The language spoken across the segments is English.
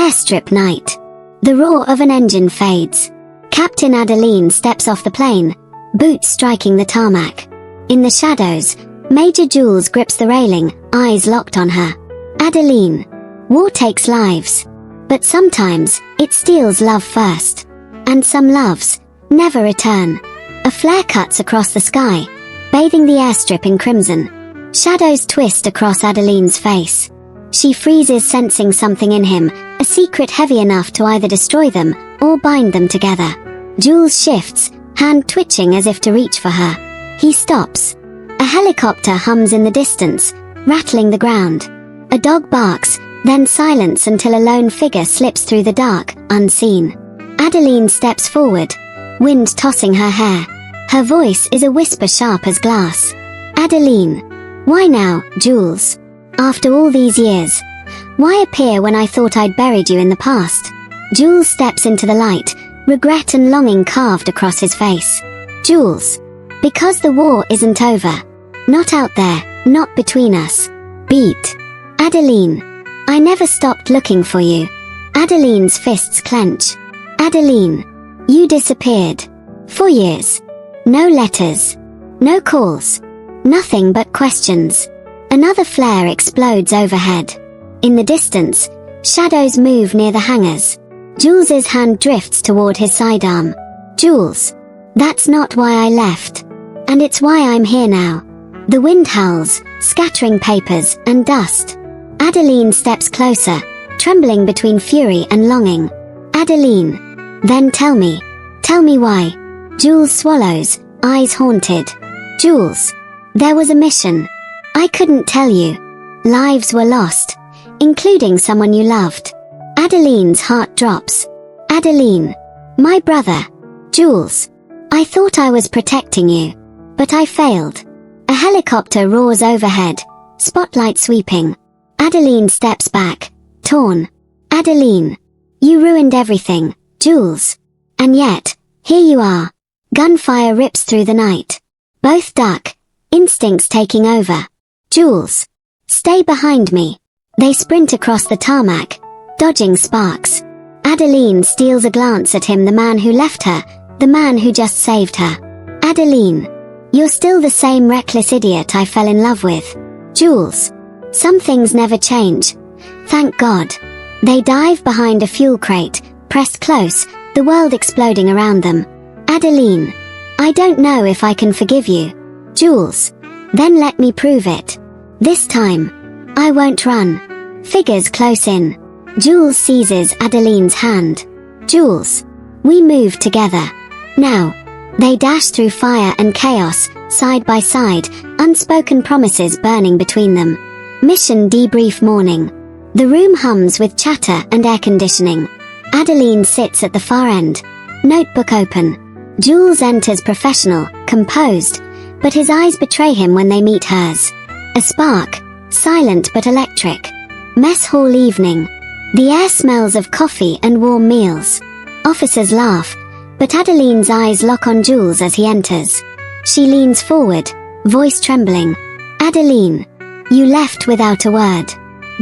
Airstrip night. The roar of an engine fades. Captain Adeline steps off the plane, boots striking the tarmac. In the shadows, Major Jules grips the railing, eyes locked on her. Adeline. War takes lives. But sometimes, it steals love first. And some loves never return. A flare cuts across the sky, bathing the airstrip in crimson. Shadows twist across Adeline's face. She freezes, sensing something in him, a secret heavy enough to either destroy them or bind them together. Jules shifts, hand twitching as if to reach for her. He stops. A helicopter hums in the distance, rattling the ground. A dog barks, then silence until a lone figure slips through the dark, unseen. Adeline steps forward, wind tossing her hair. Her voice is a whisper sharp as glass. Adeline. Why now, Jules? After all these years. Why appear when I thought I'd buried you in the past? Jules steps into the light, regret and longing carved across his face. Jules. Because the war isn't over. Not out there, not between us. Beat. Adeline. I never stopped looking for you. Adeline's fists clench. Adeline. You disappeared. For years. No letters. No calls. Nothing but questions. Another flare explodes overhead. In the distance, shadows move near the hangars. Jules's hand drifts toward his sidearm. Jules. That's not why I left. And it's why I'm here now. The wind howls, scattering papers and dust. Adeline steps closer, trembling between fury and longing. Adeline. Then tell me why. Jules swallows, eyes haunted. Jules. There was a mission. I couldn't tell you. Lives were lost, including someone you loved. Adeline's heart drops. Adeline. My brother. Jules. I thought I was protecting you. But I failed. A helicopter roars overhead, spotlight sweeping. Adeline steps back, torn. Adeline. You ruined everything, Jules. And yet, here you are. Gunfire rips through the night. Both duck, instincts taking over. Jules. Stay behind me. They sprint across the tarmac, dodging sparks. Adeline steals a glance at him, the man who left her, the man who just saved her. Adeline. You're still the same reckless idiot I fell in love with. Jules. Some things never change. Thank God. They dive behind a fuel crate, pressed close, the world exploding around them. Adeline. I don't know if I can forgive you. Jules. Then let me prove it. This time. I won't run. Figures close in. Jules seizes Adeline's hand. Jules. We move together. Now. They dash through fire and chaos, side by side, unspoken promises burning between them. Mission debrief morning. The room hums with chatter and air conditioning. Adeline sits at the far end, notebook open. Jules enters professional, composed, but his eyes betray him when they meet hers. A spark, silent but electric. Mess hall evening. The air smells of coffee and warm meals. Officers laugh, but Adeline's eyes lock on Jules as he enters. She leans forward, voice trembling. Adeline. You left without a word.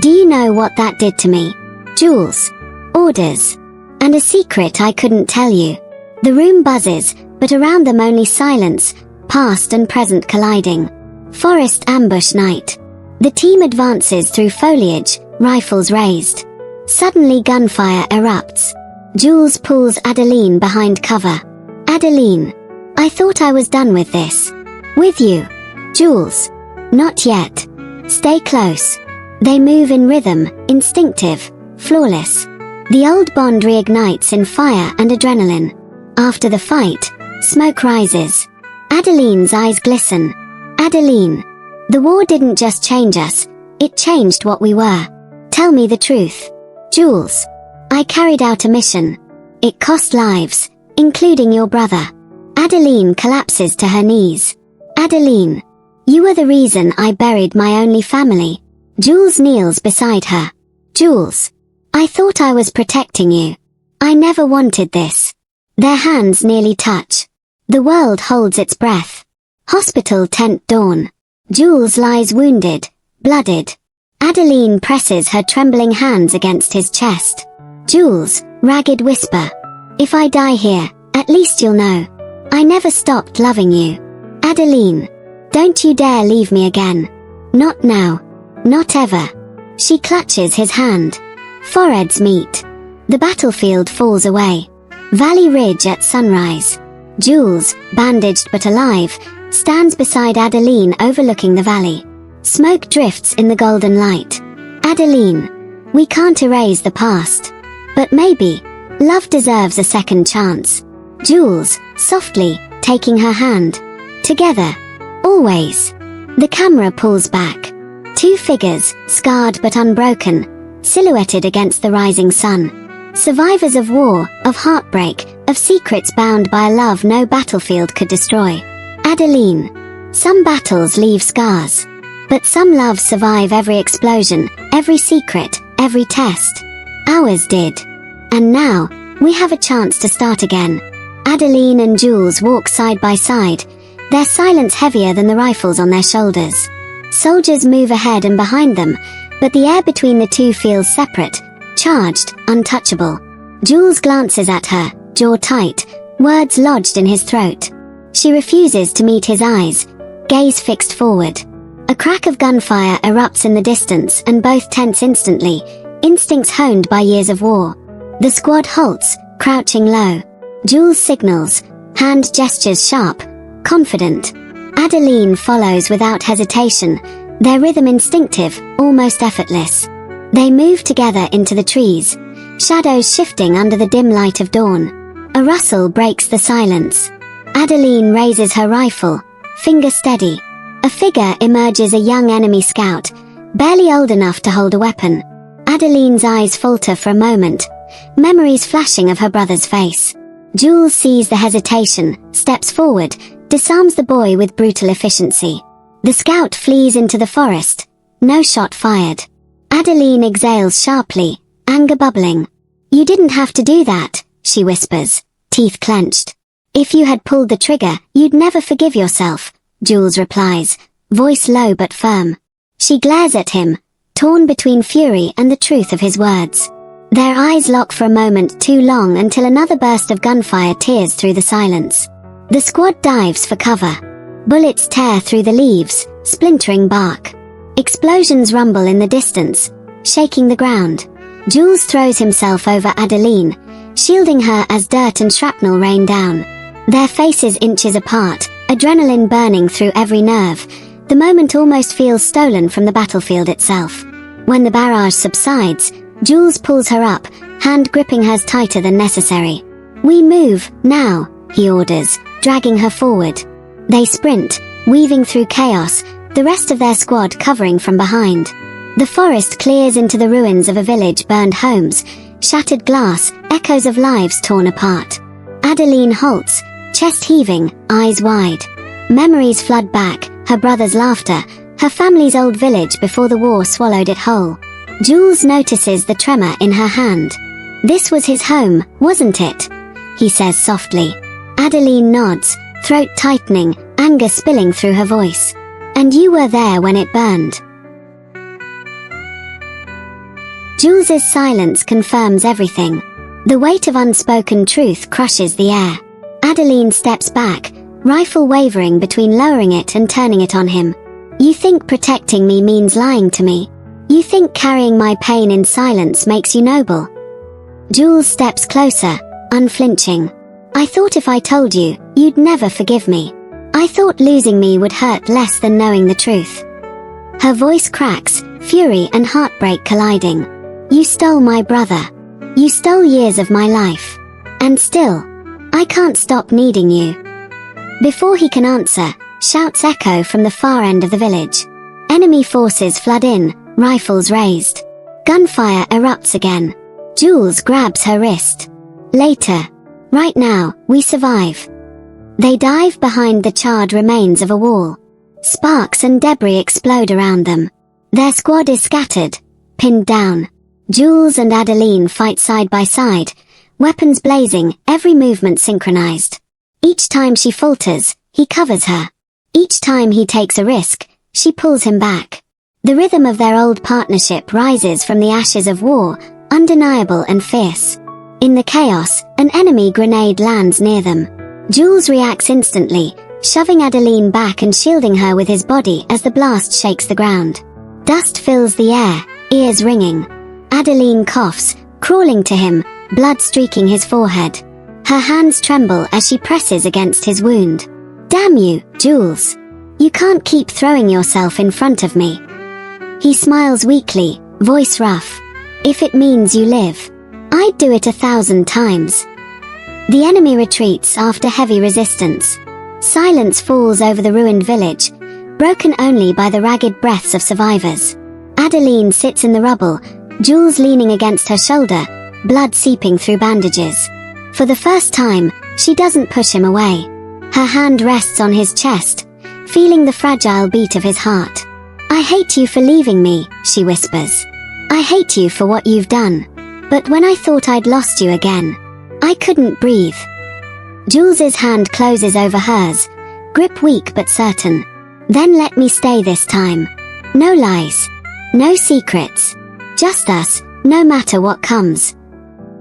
Do you know what that did to me? Jules. Orders. And a secret I couldn't tell you. The room buzzes, but around them only silence, past and present colliding. Forest ambush night. The team advances through foliage, rifles raised. Suddenly gunfire erupts. Jules pulls Adeline behind cover. Adeline. I thought I was done with this. With you. Jules. Not yet. Stay close. They move in rhythm, instinctive, flawless. The old bond reignites in fire and adrenaline. After the fight, smoke rises. Adeline's eyes glisten. Adeline. The war didn't just change us, it changed what we were. Tell me the truth. Jules. I carried out a mission. It cost lives, including your brother. Adeline collapses to her knees. Adeline. You were the reason I buried my only family. Jules kneels beside her. Jules. I thought I was protecting you. I never wanted this. Their hands nearly touch. The world holds its breath. Hospital tent dawn. Jules lies wounded, blooded. Adeline presses her trembling hands against his chest. Jules, ragged whisper. If I die here, at least you'll know. I never stopped loving you. Adeline. Don't you dare leave me again. Not now. Not ever. She clutches his hand. Foreheads meet. The battlefield falls away. Valley Ridge at sunrise. Jules, bandaged but alive, stands beside Adeline overlooking the valley. Smoke drifts in the golden light. Adeline. We can't erase the past. But maybe, love deserves a second chance. Jules, softly, taking her hand. Together. Always. The camera pulls back. Two figures, scarred but unbroken, silhouetted against the rising sun. Survivors of war, of heartbreak, of secrets bound by a love no battlefield could destroy. Adeline. Some battles leave scars. But some loves survive every explosion, every secret, every test. Ours did. And now, we have a chance to start again. Adeline and Jules walk side by side, their silence heavier than the rifles on their shoulders. Soldiers move ahead and behind them, but the air between the two feels separate, charged, untouchable. Jules glances at her, jaw tight, words lodged in his throat. She refuses to meet his eyes, gaze fixed forward. A crack of gunfire erupts in the distance and both tense instantly, instincts honed by years of war. The squad halts, crouching low. Jules signals, hand gestures sharp, confident. Adeline follows without hesitation, their rhythm instinctive, almost effortless. They move together into the trees, shadows shifting under the dim light of dawn. A rustle breaks the silence. Adeline raises her rifle, finger steady. A figure emerges, a young enemy scout, barely old enough to hold a weapon. Adeline's eyes falter for a moment, memories flashing of her brother's face. Jules sees the hesitation, steps forward, disarms the boy with brutal efficiency. The scout flees into the forest. No shot fired. Adeline exhales sharply, anger bubbling. You didn't have to do that, she whispers, teeth clenched. If you had pulled the trigger, you'd never forgive yourself, Jules replies, voice low but firm. She glares at him, torn between fury and the truth of his words. Their eyes lock for a moment too long until another burst of gunfire tears through the silence. The squad dives for cover. Bullets tear through the leaves, splintering bark. Explosions rumble in the distance, shaking the ground. Jules throws himself over Adeline, shielding her as dirt and shrapnel rain down. Their faces inches apart, adrenaline burning through every nerve. The moment almost feels stolen from the battlefield itself. When the barrage subsides, Jules pulls her up, hand gripping hers tighter than necessary. We move, now, he orders, dragging her forward. They sprint, weaving through chaos, the rest of their squad covering from behind. The forest clears into the ruins of a village, burned homes, shattered glass, echoes of lives torn apart. Adeline halts, chest heaving, eyes wide. Memories flood back, her brother's laughter, her family's old village before the war swallowed it whole. Jules notices the tremor in her hand. This was his home, wasn't it? He says softly. Adeline nods, throat tightening, anger spilling through her voice. And you were there when it burned. Jules's silence confirms everything. The weight of unspoken truth crushes the air. Adeline steps back, rifle wavering between lowering it and turning it on him. You think protecting me means lying to me? You think carrying my pain in silence makes you noble? Jules steps closer, unflinching. I thought if I told you, you'd never forgive me. I thought losing me would hurt less than knowing the truth. Her voice cracks, fury and heartbreak colliding. You stole my brother. You stole years of my life. And still, I can't stop needing you. Before he can answer, shouts echo from the far end of the village. Enemy forces flood in, rifles raised. Gunfire erupts again. Jules grabs her wrist. Later. Right now, we survive. They dive behind the charred remains of a wall. Sparks and debris explode around them. Their squad is scattered, pinned down. Jules and Adeline fight side by side, weapons blazing, every movement synchronized. Each time she falters, he covers her. Each time he takes a risk, she pulls him back. The rhythm of their old partnership rises from the ashes of war, undeniable and fierce. In the chaos, an enemy grenade lands near them. Jules reacts instantly, shoving Adeline back and shielding her with his body as the blast shakes the ground. Dust fills the air, ears ringing. Adeline coughs, crawling to him, blood streaking his forehead. Her hands tremble as she presses against his wound. "Damn you, Jules. You can't keep throwing yourself in front of me." He smiles weakly, voice rough. "If it means you live, I'd do it 1,000 times." The enemy retreats after heavy resistance. Silence falls over the ruined village, broken only by the ragged breaths of survivors. Adeline sits in the rubble, Jules leaning against her shoulder, blood seeping through bandages. For the first time, she doesn't push him away. Her hand rests on his chest, feeling the fragile beat of his heart. "I hate you for leaving me," she whispers. "I hate you for what you've done. But when I thought I'd lost you again, I couldn't breathe." Jules's hand closes over hers, grip weak but certain. "Then let me stay this time. No lies. No secrets. Just us, no matter what comes."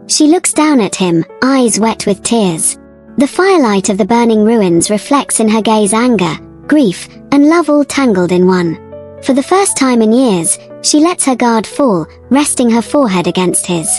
She looks down at him, eyes wet with tears. The firelight of the burning ruins reflects in her gaze anger, grief, and love all tangled in one. For the first time in years, she lets her guard fall, resting her forehead against his.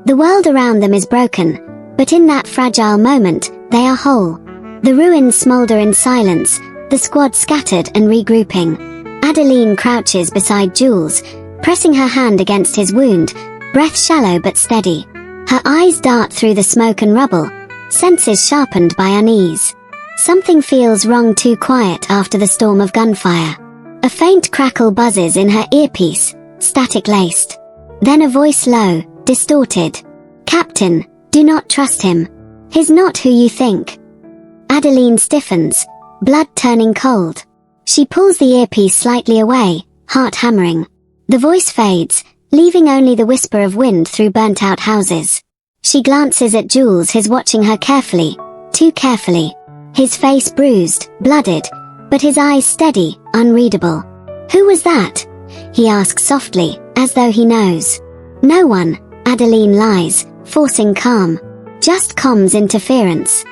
The world around them is broken, but in that fragile moment, they are whole. The ruins smolder in silence, the squad scattered and regrouping. Adeline crouches beside Jules, pressing her hand against his wound, breath shallow but steady. Her eyes dart through the smoke and rubble, senses sharpened by unease. Something feels wrong, too quiet after the storm of gunfire. A faint crackle buzzes in her earpiece, static-laced. Then a voice low, distorted. "Captain, do not trust him. He's not who you think." Adeline stiffens, blood turning cold. She pulls the earpiece slightly away, heart hammering. The voice fades, leaving only the whisper of wind through burnt-out houses. She glances at Jules, his watching her carefully, too carefully. His face bruised, blooded, but his eyes steady, unreadable. "Who was that?" he asks softly, as though he knows. "No one," Adeline lies, forcing calm. "Just comms interference."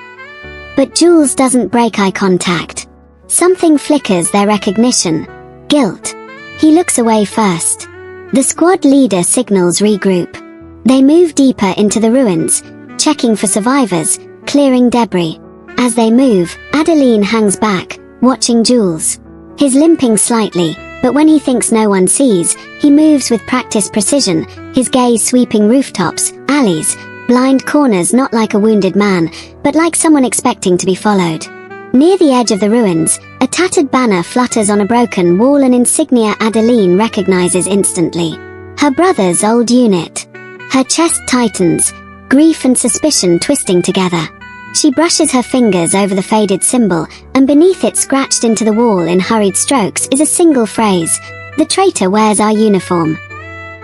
But Jules doesn't break eye contact. Something flickers their recognition. Guilt. He looks away first. The squad leader signals regroup. They move deeper into the ruins, checking for survivors, clearing debris. As they move, Adeline hangs back, watching Jules. He's limping slightly, but when he thinks no one sees, he moves with practiced precision, his gaze sweeping rooftops, alleys, blind corners, not like a wounded man, but like someone expecting to be followed. Near the edge of the ruins, a tattered banner flutters on a broken wall, an insignia Adeline recognizes instantly. Her brother's old unit. Her chest tightens, grief and suspicion twisting together. She brushes her fingers over the faded symbol, and beneath it, scratched into the wall in hurried strokes, is a single phrase: "The traitor wears our uniform."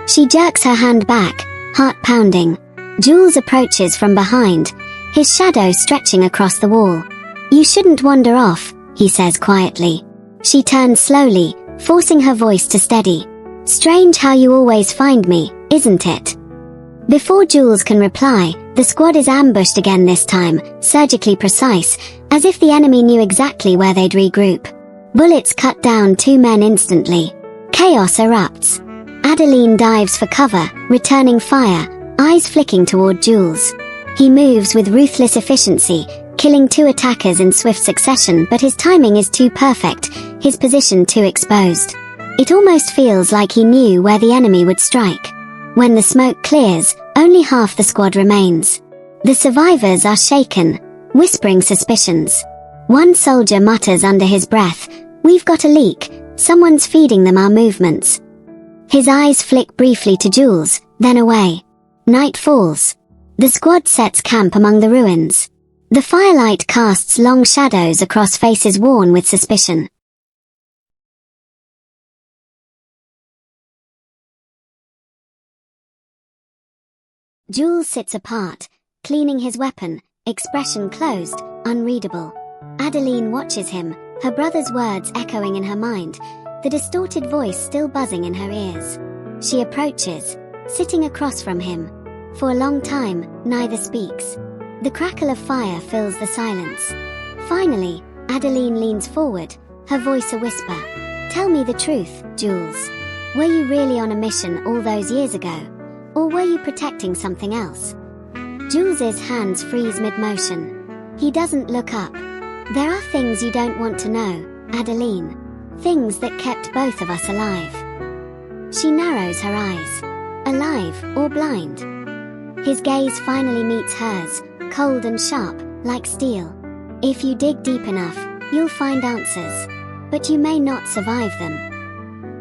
She jerks her hand back, heart pounding. Jules approaches from behind, his shadow stretching across the wall. "You shouldn't wander off," he says quietly. She turns slowly, forcing her voice to steady. "Strange how you always find me, isn't it?" Before Jules can reply, the squad is ambushed again, this time, surgically precise, as if the enemy knew exactly where they'd regroup. Bullets cut down 2 men instantly. Chaos erupts. Adeline dives for cover, returning fire, eyes flicking toward Jules. He moves with ruthless efficiency, killing 2 attackers in swift succession, but his timing is too perfect, his position too exposed. It almost feels like he knew where the enemy would strike. When the smoke clears, only half the squad remains. The survivors are shaken, whispering suspicions. One soldier mutters under his breath, "We've got a leak, someone's feeding them our movements." His eyes flick briefly to Jules, then away. Night falls. The squad sets camp among the ruins. The firelight casts long shadows across faces worn with suspicion. Jules sits apart, cleaning his weapon, expression closed, unreadable. Adeline watches him, her brother's words echoing in her mind, the distorted voice still buzzing in her ears. She approaches, sitting across from him. For a long time, neither speaks. The crackle of fire fills the silence. Finally, Adeline leans forward, her voice a whisper. "Tell me the truth, Jules. Were you really on a mission all those years ago? Or were you protecting something else?" Jules's hands freeze mid-motion. He doesn't look up. "There are things you don't want to know, Adeline. Things that kept both of us alive." She narrows her eyes. Alive or blind? His gaze finally meets hers, cold and sharp, like steel. "If you dig deep enough, you'll find answers. But you may not survive them."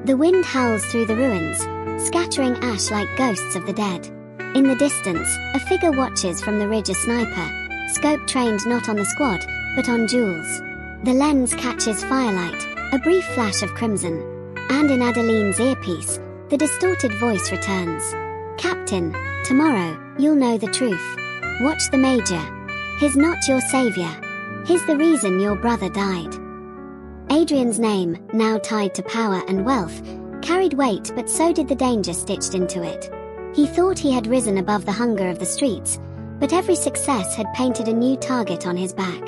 The wind howls through the ruins, scattering ash like ghosts of the dead. In the distance, a figure watches from the ridge, a sniper, scope trained not on the squad, but on Jules. The lens catches firelight, a brief flash of crimson. And in Adeline's earpiece, the distorted voice returns. "Captain, tomorrow, you'll know the truth. Watch the Major. He's not your savior. He's the reason your brother died." Adrian's name, now tied to power and wealth, carried weight, but so did the danger stitched into it. He thought he had risen above the hunger of the streets, but every success had painted a new target on his back.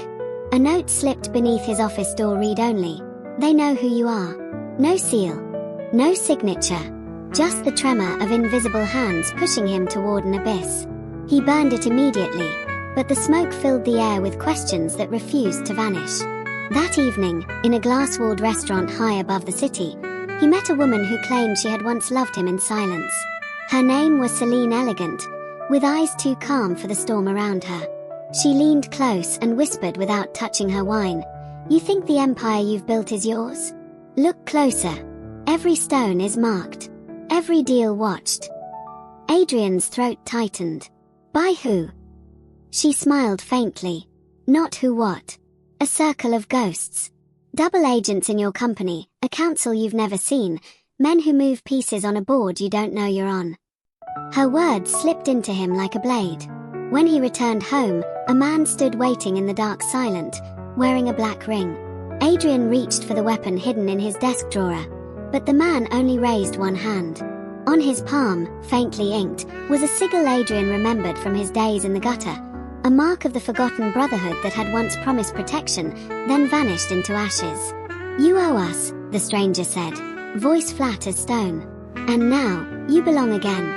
A note slipped beneath his office door, read only, "They know who you are." No seal. No signature. Just the tremor of invisible hands pushing him toward an abyss. He burned it immediately, but the smoke filled the air with questions that refused to vanish. That evening, in a glass-walled restaurant high above the city, he met a woman who claimed she had once loved him in silence. Her name was Celine Elegant, with eyes too calm for the storm around her. She leaned close and whispered without touching her wine, "You think the empire you've built is yours? Look closer. Every stone is marked. Every deal watched." Adrian's throat tightened. "By who?" She smiled faintly. "Not who, what? A circle of ghosts. Double agents in your company, a council you've never seen, men who move pieces on a board you don't know you're on." Her words slipped into him like a blade. When he returned home, a man stood waiting in the dark, silent, wearing a black ring. Adrian reached for the weapon hidden in his desk drawer, but the man only raised one hand. On his palm, faintly inked, was a sigil Adrian remembered from his days in the gutter, a mark of the forgotten brotherhood that had once promised protection, then vanished into ashes. "You owe us," the stranger said, voice flat as stone. "And now, you belong again."